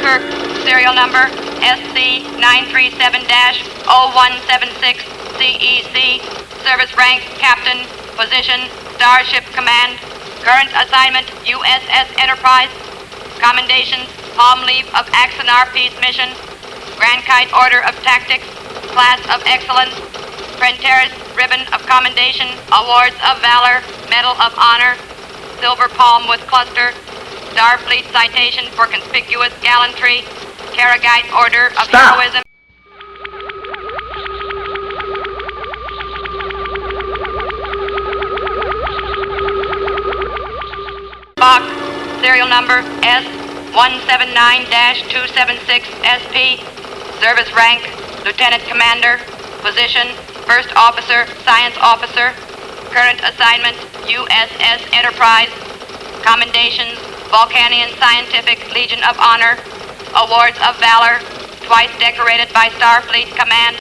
Dunkirk, serial number SC-937-0176 CEC, service rank Captain, position Starship Command, current assignment USS Enterprise, commendations Palm Leaf of Axanar Peace Mission, Grand Kite Order of Tactics, Class of Excellence, Prentice Ribbon of Commendation, Awards of Valor, Medal of Honor, Silver Palm with Cluster, Starfleet Citation for Conspicuous Gallantry, Karagite Order of Heroism. Spock, serial number S179-276SP, service rank Lieutenant Commander, position First Officer, Science Officer, current assignment USS Enterprise, commendations Vulcanian Scientific Legion of Honor, Awards of Valor, twice decorated by Starfleet Command,